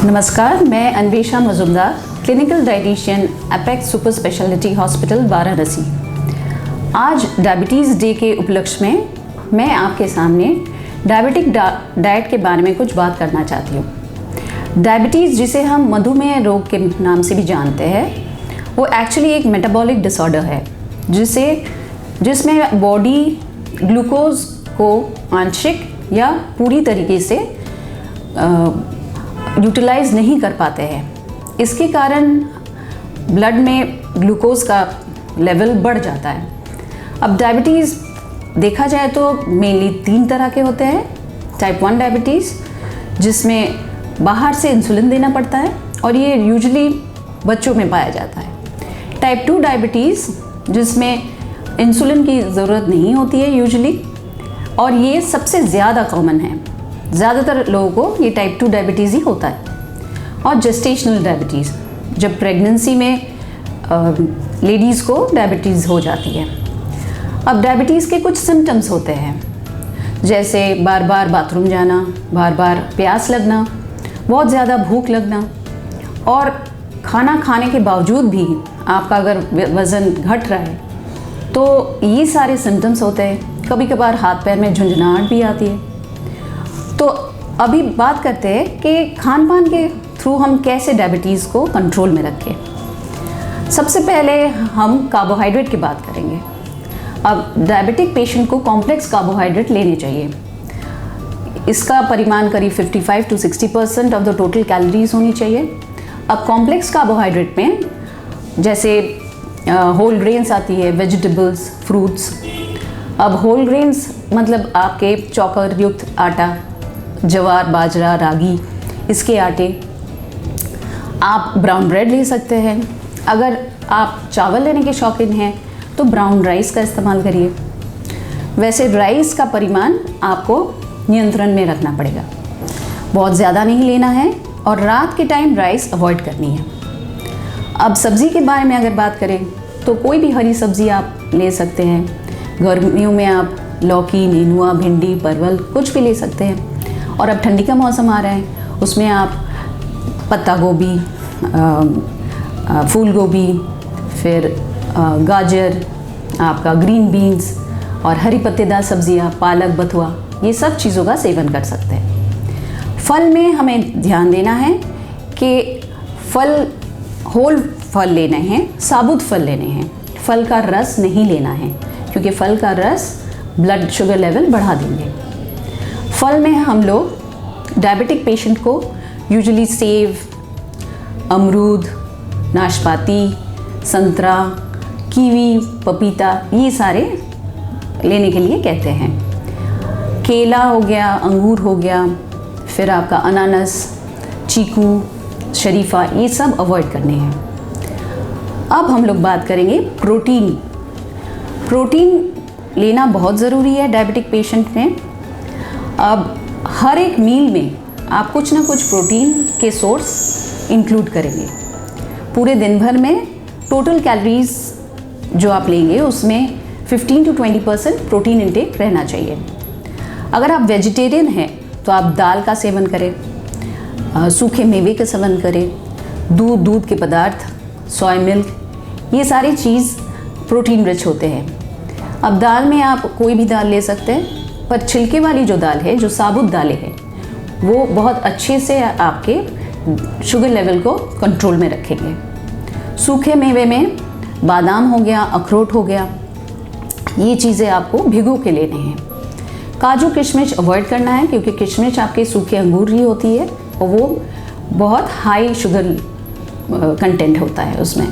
नमस्कार, मैं Anvesha Majumdar, clinical dietitian, Apex super speciality hospital Varanasi. आज डायबिटीज़ डे के उपलक्ष्य में मैं आपके सामने डायबिटिक डाइट के बारे में कुछ बात करना चाहती हूँ। डायबिटीज़, जिसे हम मधुमेह रोग के नाम से भी जानते हैं, वो एक्चुअली एक मेटाबॉलिक डिसऑर्डर है जिसमें बॉडी ग्लूकोज को आंशिक या पूरी तरीके से यूटिलाइज नहीं कर पाते हैं। इसके कारण ब्लड में ग्लूकोज का लेवल बढ़ जाता है। अब डायबिटीज़ देखा जाए तो मेनली 3 तरह के होते हैं। टाइप 1 डायबिटीज़, जिसमें बाहर से इंसुलिन देना पड़ता है और ये यूजुअली बच्चों में पाया जाता है। टाइप 2 डायबिटीज़, जिसमें इंसुलिन की ज़रूरत नहीं होती है यूजुअली, और ये सबसे ज़्यादा कॉमन है। ज़्यादातर लोगों को ये टाइप 2 डायबिटीज़ ही होता है। और जेस्टेशनल डायबिटीज़, जब प्रेगनेंसी में लेडीज़ को डायबिटीज़ हो जाती है। अब डायबिटीज़ के कुछ सिम्टम्स होते हैं, जैसे बार बार बाथरूम जाना, बार बार प्यास लगना, बहुत ज़्यादा भूख लगना, और खाना खाने के बावजूद भी आपका अगर वज़न घट रहा है तो ये सारे सिम्टम्स होते हैं। कभी कभार हाथ पैर में झुंझुनाहट भी आती है। तो अभी बात करते हैं कि खान पान के थ्रू हम कैसे डायबिटीज़ को कंट्रोल में रखें। सबसे पहले हम कार्बोहाइड्रेट की बात करेंगे। अब डायबिटिक पेशेंट को कॉम्प्लेक्स कार्बोहाइड्रेट लेने चाहिए। इसका परिमाण करीब 55 to 60% of the total calories होनी चाहिए। अब कॉम्प्लेक्स कार्बोहाइड्रेट में जैसे होल ग्रेन्स आती है, वेजिटेबल्स, फ्रूट्स। अब होल ग्रेन्स मतलब आपके चौकर युक्त आटा, ज्वार, बाजरा, रागी, इसके आटे। आप ब्राउन ब्रेड ले सकते हैं। अगर आप चावल लेने के शौकीन हैं तो ब्राउन राइस का इस्तेमाल करिए। वैसे राइस का परिमाण आपको नियंत्रण में रखना पड़ेगा, बहुत ज़्यादा नहीं लेना है, और रात के टाइम राइस अवॉइड करनी है। अब सब्ज़ी के बारे में अगर बात करें तो कोई भी हरी सब्ज़ी आप ले सकते हैं। गर्मियों में आप लौकी, नेनुआ, भिंडी, परवल कुछ भी ले सकते हैं। और अब ठंडी का मौसम आ रहा है, उसमें आप पत्ता गोभी, फूल गोभी, फिर गाजर, आपका ग्रीन बीन्स और हरी पत्तेदार सब्जियां, पालक, बथुआ, ये सब चीज़ों का सेवन कर सकते हैं। फल में हमें ध्यान देना है कि होल फल लेने हैं, साबुत फल लेने हैं। फल का रस नहीं लेना है, क्योंकि फल का रस ब्लड शुगर लेवल बढ़ा देंगे। फल में हम लोग डायबिटिक पेशेंट को यूजुअली सेब, अमरूद, नाशपाती, संतरा, कीवी, पपीता, ये सारे लेने के लिए कहते हैं। केला हो गया, अंगूर हो गया, फिर आपका अनानास, चीकू, शरीफा, ये सब अवॉइड करने हैं। अब हम लोग बात करेंगे प्रोटीन। प्रोटीन लेना बहुत ज़रूरी है डायबिटिक पेशेंट में। अब हर एक मील में आप कुछ ना कुछ प्रोटीन के सोर्स इंक्लूड करेंगे। पूरे दिन भर में टोटल कैलोरीज जो आप लेंगे उसमें 15 to 20% प्रोटीन इंटेक रहना चाहिए। अगर आप वेजिटेरियन हैं तो आप दाल का सेवन करें, सूखे मेवे का सेवन करें, दूध के पदार्थ, सोया मिल्क, ये सारी चीज़ प्रोटीन रिच होते हैं। अब दाल में आप कोई भी दाल ले सकते हैं, पर छिलके वाली जो दाल है, जो साबुत दालें हैं, वो बहुत अच्छे से आपके शुगर लेवल को कंट्रोल में रखेंगे। सूखे मेवे में बादाम हो गया, अखरोट हो गया, ये चीज़ें आपको भिगो के लेने हैं। काजू किशमिश अवॉइड करना है, क्योंकि किशमिश आपके सूखे अंगूर ही होती है और वो बहुत हाई शुगर कंटेंट होता है उसमें,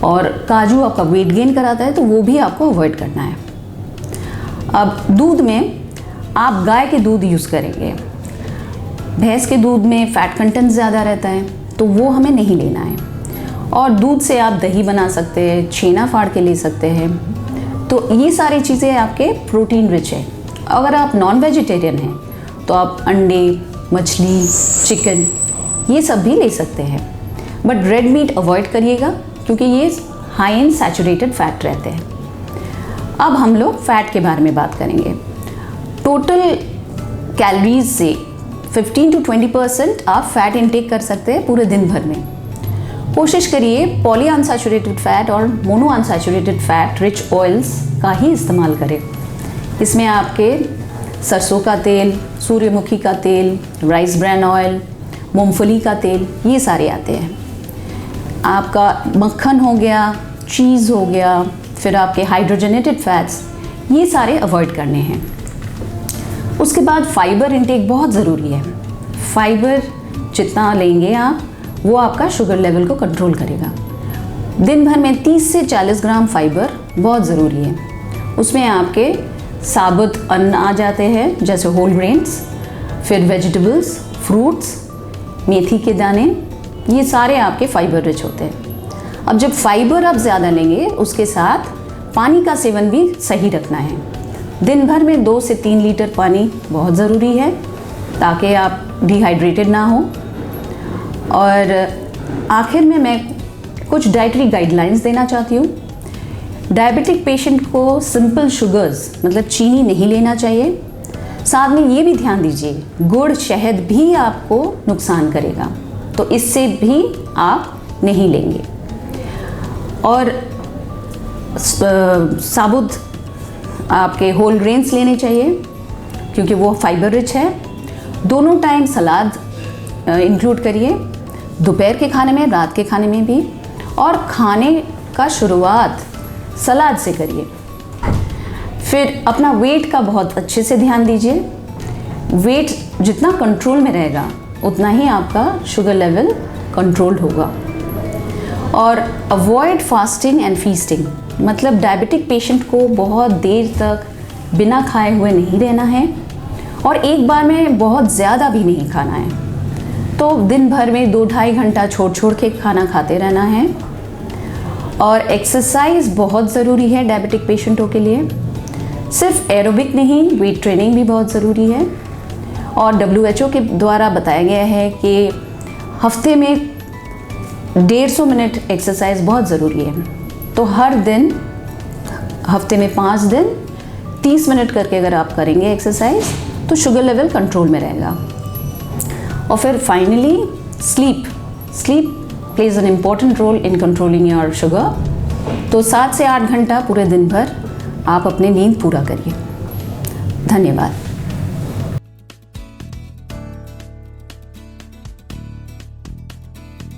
और काजू आपका वेट गेन कराता है, तो वो भी आपको अवॉइड करना है। अब दूध में आप गाय के दूध यूज़ करेंगे। भैंस के दूध में फ़ैट कंटेंट ज़्यादा रहता है, तो वो हमें नहीं लेना है। और दूध से आप दही बना सकते हैं, छेना फाड़ के ले सकते हैं। तो ये सारी चीज़ें आपके प्रोटीन रिच है। अगर आप नॉन वेजिटेरियन हैं तो आप अंडे, मछली, चिकन, ये सब भी ले सकते हैं। बट रेड मीट अवॉइड करिएगा, क्योंकि ये हाई इन सैचुरेटेड फैट रहते हैं। अब हम लोग फ़ैट के बारे में बात करेंगे। टोटल कैलोरीज से 15 to 20% आप फैट इनटेक कर सकते हैं पूरे दिन भर में। कोशिश करिए पॉली अनसैचुरेटेड फैट और mono unsaturated fat rich oils का ही इस्तेमाल करें। इसमें आपके सरसों का तेल, सूर्यमुखी का तेल, राइस ब्रैन ऑयल, मूंगफली का तेल, ये सारे आते हैं। आपका मक्खन हो गया, चीज़ हो गया, फिर आपके हाइड्रोजनेटेड फैट्स, ये सारे अवॉइड करने हैं। उसके बाद फाइबर इंटेक बहुत ज़रूरी है। फाइबर जितना लेंगे आप, वो आपका शुगर लेवल को कंट्रोल करेगा। दिन भर में 30 से 40 ग्राम फाइबर बहुत ज़रूरी है। उसमें आपके साबुत अन्न आ जाते हैं जैसे होल ग्रेन्स, फिर वेजिटेबल्स, फ्रूट्स, मेथी के दाने, ये सारे आपके फाइबर रिच होते हैं। अब जब फाइबर आप ज़्यादा लेंगे, उसके साथ पानी का सेवन भी सही रखना है। दिन भर में 2 से 3 लीटर पानी बहुत ज़रूरी है ताकि आप डिहाइड्रेटेड ना हो। और आखिर में मैं कुछ डाइटरी गाइडलाइंस देना चाहती हूँ। डायबिटिक पेशेंट को सिंपल शुगर्स मतलब चीनी नहीं लेना चाहिए। साथ में ये भी ध्यान दीजिए, गुड़, शहद भी आपको नुकसान करेगा, तो इससे भी आप नहीं लेंगे। और साबुत आपके होल ग्रेन्स लेने चाहिए क्योंकि वो फाइबर रिच है। दोनों टाइम सलाद इंक्लूड करिए, दोपहर के खाने में, रात के खाने में भी। और खाने का शुरुआत सलाद से करिए। फिर अपना वेट का बहुत अच्छे से ध्यान दीजिए। वेट जितना कंट्रोल में रहेगा उतना ही आपका शुगर लेवल कंट्रोल होगा। और अवॉइड फास्टिंग एंड फीस्टिंग, मतलब डायबिटिक पेशेंट को बहुत देर तक बिना खाए हुए नहीं रहना है और एक बार में बहुत ज़्यादा भी नहीं खाना है। तो दिन भर में 2-2.5 घंटा छोड़ के खाना खाते रहना है। और एक्सरसाइज बहुत ज़रूरी है डायबिटिक पेशेंटों के लिए। सिर्फ एरोबिक नहीं, वेट ट्रेनिंग भी बहुत ज़रूरी है। और WHO के द्वारा बताया गया है कि हफ्ते में 150 मिनट एक्सरसाइज बहुत ज़रूरी है। तो हर दिन, हफ्ते में 5 दिन 30 मिनट करके अगर आप करेंगे एक्सरसाइज तो शुगर लेवल कंट्रोल में रहेगा। और फिर finally sleep plays an important role in controlling your sugar. तो 7 से 8 घंटा पूरे दिन भर आप अपनी नींद पूरा करिए। धन्यवाद।